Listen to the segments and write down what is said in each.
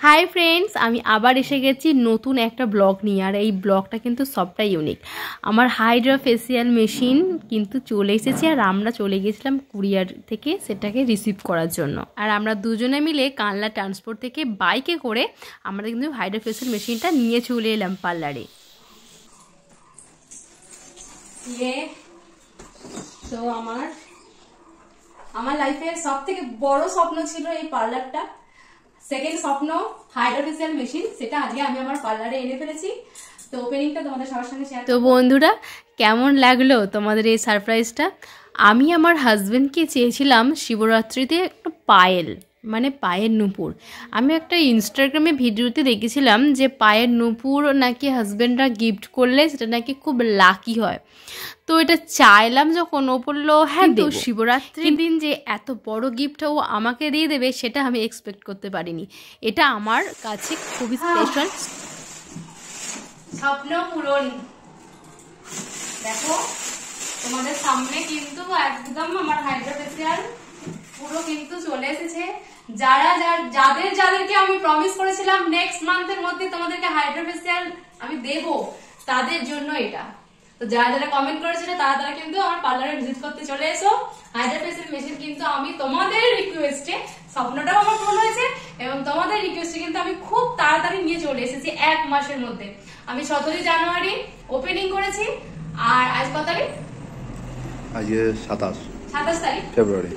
Hi friends, আমি আবার এসে গেছি নতুন একটা ব্লগ নিয়ে। আর এই ব্লগটা কিন্তু সবটাই ইউনিক। আমার হাইড্রা ফেসিয়াল মেশিন কিন্তু চলে এসেছে, আর আমরা চলে গেছিলাম কুরিয়ার থেকে সেটাকে রিসিভ করার জন্য। আর আমরা দুজনে মিলে কানলা ট্রান্সপোর্ট থেকে বাইকে করে আমরা কিন্তু হাইড্রা ফেসিয়াল মেশিনটা নিয়ে চলে এলাম পার্লারে। তো আমার লাইফের সব থেকে বড় স্বপ্ন ছিল এই পার্লারটা। সেকেন্ড স্বপ্ন হাইড্রা ফেসিয়াল মেশিন, সেটা আজকে আমি আমার পার্লারে এনে ফেলেছি। তো ওপেনিংটা তোমাদের সবার সঙ্গে শেয়ার। তো বন্ধুরা, কেমন লাগলো তোমাদের এই সারপ্রাইজটা? আমি আমার হাজবেন্ডকে চেয়েছিলাম শিবরাত্রিতে একটা পায়েল, মানে পায়ের নূপুর। আমি একটা ইনস্টাগ্রামে ভিডিওতে দেখেছিলাম যে পায়ের নূপুর নাকি হাজবেন্ডরা গিফট করলে সেটা নাকি খুব লাকি হয়। তো এটা চাইলাম যখন, ও বললো হ্যাঁ দেবো। শিবরাত্রির দিন যে এত বড় গিফট ও আমাকে দিয়ে দেবে সেটা আমি এক্সপেক্ট করতে পারিনি। এটা আমার কাছে খুবই স্পেশাল স্বপ্ন পূরণ। দেখো তোমাদের সামনে কিন্তু একদম আমার হাইড্রা ফেসিয়াল পুরো কিন্তু চলে এসেছে। যাদেরকে আমি প্রমিস করেছিলাম নেক্সট মান্থের মধ্যে তোমাদেরকে হাইড্রা ফেসিয়াল আমি দেব, তাদের জন্য এটা। তো যারা কমেন্ট করেছিল তারা কিন্তু আমার পার্লারে ভিজিট করতে চলে এসো। হাইড্রা ফেসিয়াল মেশিন কিন্তু আমি তোমাদের রিকোয়েস্টে, স্বপ্নটাও আমার পূরণ হয়েছে এবং তোমাদের রিকোয়েস্টে কিন্তু আমি খুব তাড়াতাড়ি নিয়ে চলে এসেছি। 1 মাসের মধ্যে আমি 17 জানুয়ারি ওপেনিং করেছি। আর আজ কত তারিখ? আজ 27 তারিখ ফেব্রুয়ারি।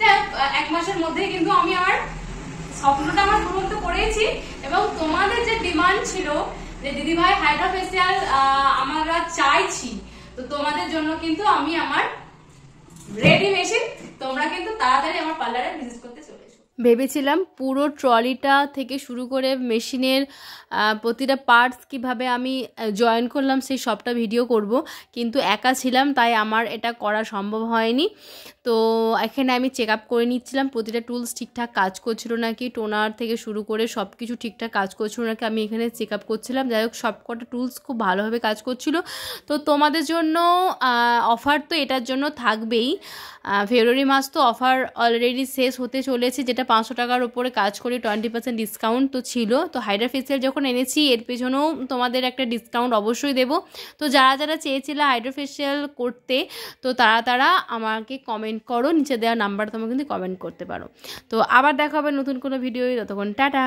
1 মাসের মধ্যে কিন্তু আমি আমার স্বপ্নটা আমার পূরণ তো করেছি। এবং তোমাদের যে ডিমান্ড ছিল যে দিদি ভাই হাইড্রা ফেসিয়াল আমরা চাইছি, তো তোমাদের জন্য কিন্তু আমি আমার রেডি মেশিন, তোমরা কিন্তু তাড়াতাড়ি আমার পার্লারে ভিজিট করতে চলে এসো। ভেবেছিলাম পুরো ট্রলিটা থেকে শুরু করে মেশিনের প্রতিটা পার্টস কিভাবে আমি জয়েন করলাম সেই সবটা ভিডিও করব, কিন্তু একা ছিলাম তাই আমার এটা করা সম্ভব হয়নি। তো এখানে আমি চেক আপ করে নিচ্ছিলাম প্রতিটা টুলস ঠিকঠাক কাজ করছিল নাকি, টোনার থেকে শুরু করে সব কিছু ঠিকঠাক কাজ করছিল নাকি আমি এখানে চেক আপ করছিলাম। যাই হোক, সব কটা টুলস খুব ভালোভাবে কাজ করছিল। তো তোমাদের জন্য অফার তো এটার জন্য থাকবেই। ফেব্রুয়ারি মাস তো অফার অলরেডি শেষ হতে চলেছে, যেটা 500 টাকার উপরে কাজ করে 20% ডিসকাউন্ট তো ছিল। তো হাইড্রা ফেসিয়াল যখন এনেছি এর পেছনেও তোমাদের একটা ডিসকাউন্ট অবশ্যই দেবো। তো যারা চেয়েছিল হাইড্রা ফেসিয়াল করতে, তো তারা আমাকে কমেন্ট করো, নিচে দেওয়া নাম্বার তোমরা কিন্তু কমেন্ট করতে পারো। তো আবার দেখা হবে নতুন কোনো ভিডিও। ততক্ষণ টাটা।